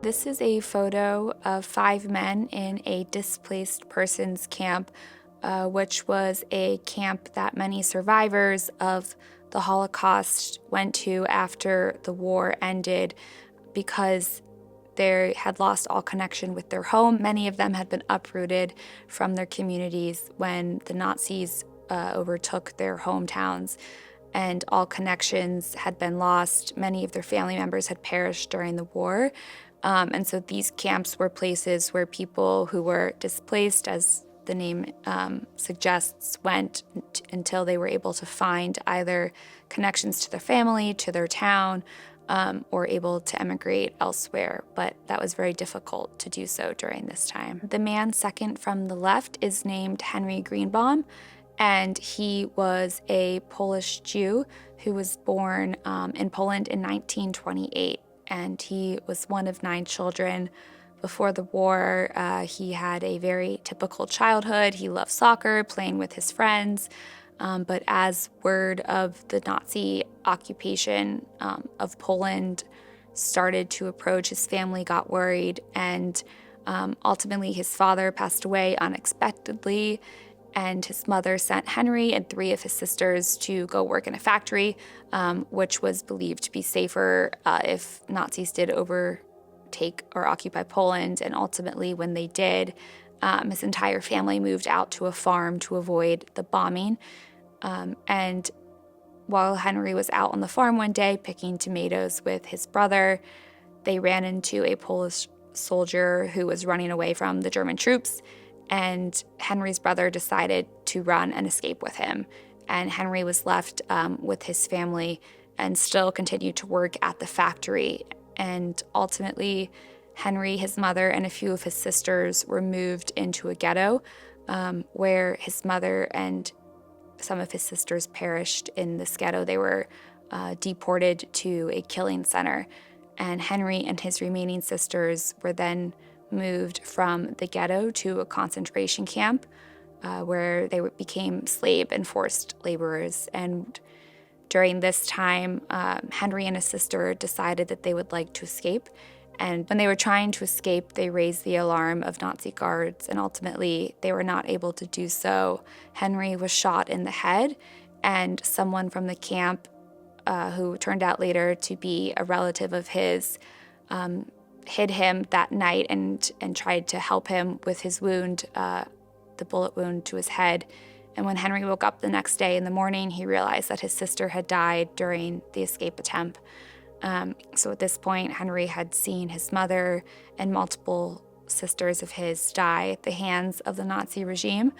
this is a photo of 5 men in a displaced persons camp, which was a camp that many survivors of the Holocaust went to after the war ended because they had lost all connection with their home. Many of them had been uprooted from their communities when the Nazis overtook their hometowns, and all connections had been lost. Many of their family members had perished during the war. And so these camps were places where people who were displaced, as the name suggests, went until they were able to find either connections to their family, to their town, or able to emigrate elsewhere. But that was very difficult to do so during this time. The man second from the left is named Henry Greenbaum, and he was a Polish Jew who was born in Poland in 1928. And he was one of 9 children. Before the war, he had a very typical childhood. He loved soccer, playing with his friends. But as word of the Nazi occupation of Poland started to approach, his family got worried, and ultimately his father passed away unexpectedly, and his mother sent Henry and 3 of his sisters to go work in a factory, which was believed to be safer if Nazis did overtake or occupy Poland. And ultimately, when they did, his entire family moved out to a farm to avoid the bombing. And while Henry was out on the farm one day picking tomatoes with his brother, they ran into a Polish soldier who was running away from the German troops, and Henry's brother decided to run and escape with him. And Henry was left with his family and still continued to work at the factory. And ultimately, Henry, his mother, and a few of his sisters were moved into a ghetto where his mother and some of his sisters perished in this ghetto. They were deported to a killing center. And Henry and his remaining sisters were then moved from the ghetto to a concentration camp where they became slave and forced laborers. And during this time, Henry and his sister decided that they would like to escape. And when they were trying to escape, they raised the alarm of Nazi guards, and ultimately they were not able to do so. Henry was shot in the head, and someone from the camp, who turned out later to be a relative of his, hid him that night and tried to help him with his wound, the bullet wound to his head. And when Henry woke up the next day in the morning, he realized that his sister had died during the escape attempt. So at this point, Henry had seen his mother and multiple sisters of his die at the hands of the Nazi regime.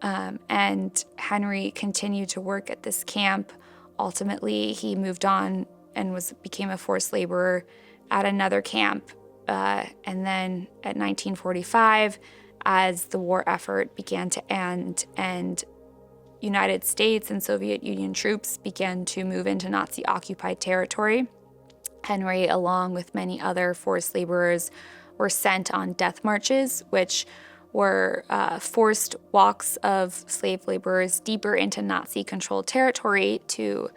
And Henry continued to work at this camp. Ultimately, he moved on and became a forced laborer at another camp. And then at 1945, as the war effort began to end and United States and Soviet Union troops began to move into Nazi-occupied territory, Henry, along with many other forced laborers, were sent on death marches, which were forced walks of slave laborers deeper into Nazi-controlled territory to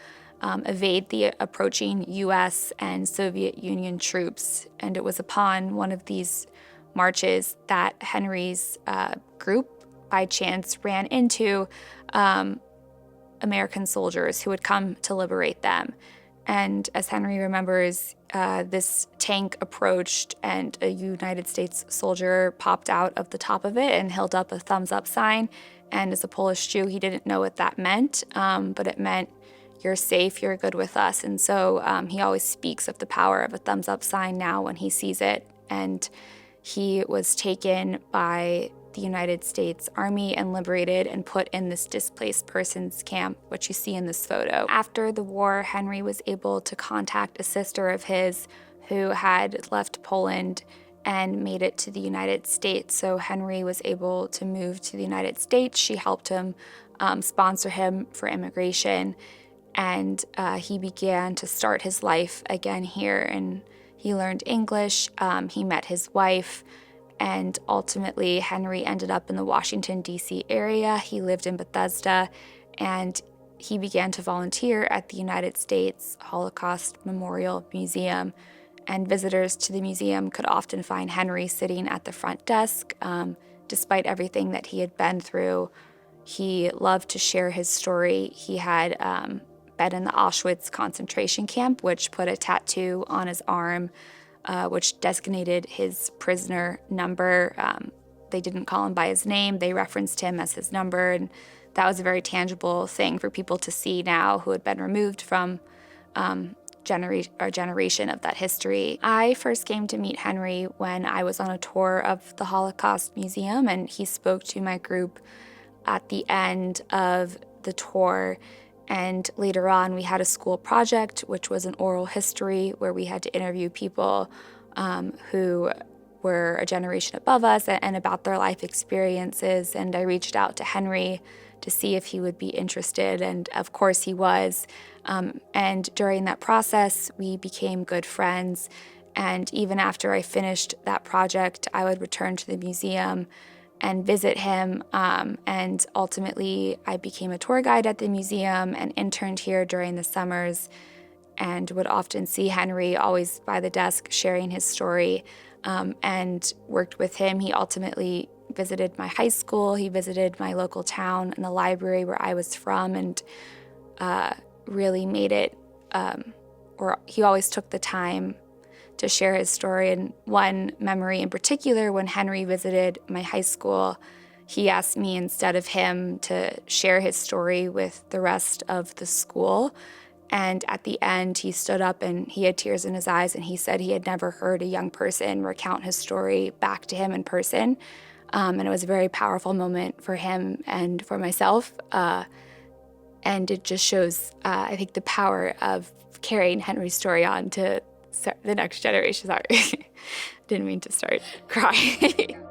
evade the approaching U.S. and Soviet Union troops. And it was upon one of these marches that Henry's group, by chance, ran into American soldiers who had come to liberate them. And as Henry remembers, this tank approached and a United States soldier popped out of the top of it and held up a thumbs up sign. And as a Polish Jew, he didn't know what that meant, but it meant, you're safe, you're good with us. And so he always speaks of the power of a thumbs up sign now when he sees it. And he was taken by the United States Army and liberated and put in this displaced persons camp, which you see in this photo. After the war, Henry was able to contact a sister of his who had left Poland and made it to the United States. So Henry was able to move to the United States. She helped him sponsor him for immigration, and he began to start his life again here. And he learned English, he met his wife, and ultimately Henry ended up in the Washington, D.C. area. He lived in Bethesda, and he began to volunteer at the United States Holocaust Memorial Museum. and visitors to the museum could often find Henry sitting at the front desk. Despite everything that he had been through, he loved to share his story. He had been in the Auschwitz concentration camp, which put a tattoo on his arm, which designated his prisoner number. They didn't call him by his name. They referenced him as his number, and that was a very tangible thing for people to see now who had been removed from generation of that history. I first came to meet Henry when I was on a tour of the Holocaust Museum, and he spoke to my group at the end of the tour. And later on, we had a school project, which was an oral history where we had to interview people who were a generation above us and about their life experiences. And I reached out to Henry to see if he would be interested, and of course he was. And during that process, we became good friends. And even after I finished that project, I would return to the museum and visit him. And ultimately, I became a tour guide at the museum and interned here during the summers, and would often see Henry always by the desk sharing his story, and worked with him. He ultimately visited my high school, he visited my local town and the library where I was from, and really made it, or he always took the time to share his story. And one memory in particular, when Henry visited my high school, he asked me, instead of him, to share his story with the rest of the school. And at the end, he stood up and he had tears in his eyes, and he said he had never heard a young person recount his story back to him in person. And it was a very powerful moment for him and for myself. And it just shows, I think, the power of carrying Henry's story on to the next generation. Sorry, didn't mean to start crying.